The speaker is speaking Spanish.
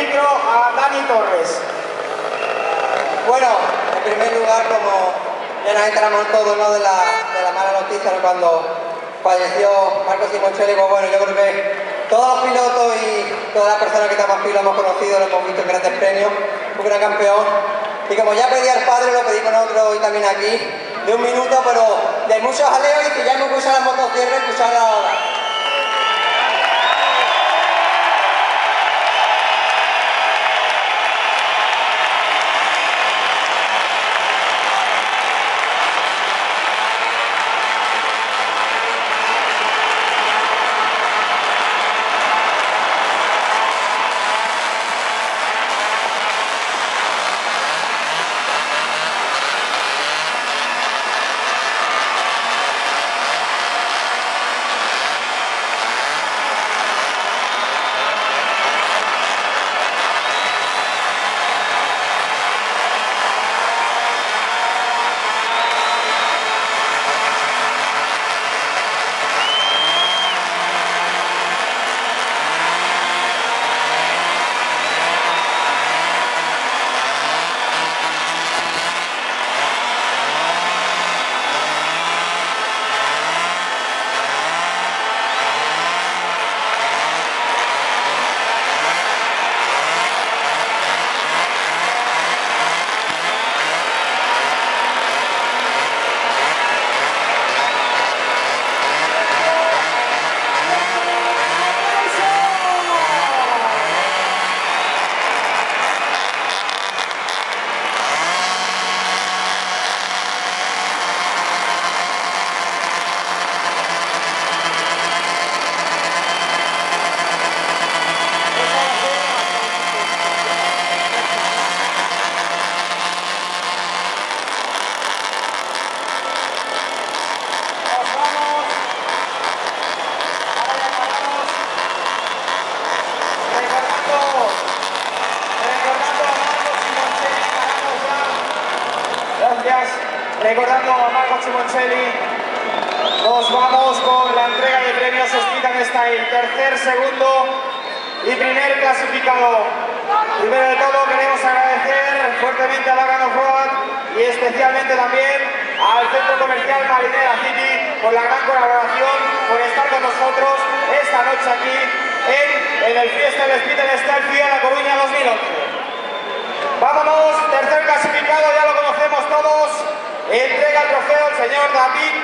micro a Dani Torres. Bueno, en primer lugar, como ya nos enteramos todos, ¿no?, de la mala noticia, ¿no?, cuando falleció Marco Simoncelli, pues bueno, yo creo que todos los pilotos y todas las personas que estamos aquí lo hemos conocido, lo hemos visto en grandes premios, un gran campeón. Y como ya pedía el padre, lo pedimos nosotros hoy también aquí, de 1 minuto, pero de muchos jaleos, y que ya hemos escuchado las motosierras, escuchar ahora. Recordando a Marco Simoncelli, nos vamos con la entrega de premios Speed & Style, tercer, segundo y primer clasificado. Primero de todo queremos agradecer fuertemente a Lagan Off-Road y especialmente también al Centro Comercial Marinera City por la gran colaboración, por estar con nosotros esta noche aquí en el Fiesta del Speed & Style FIA La Coruña 2011. Vámonos, tercer clasificado, ya lo conocemos todos. Entrega el trofeo el señor David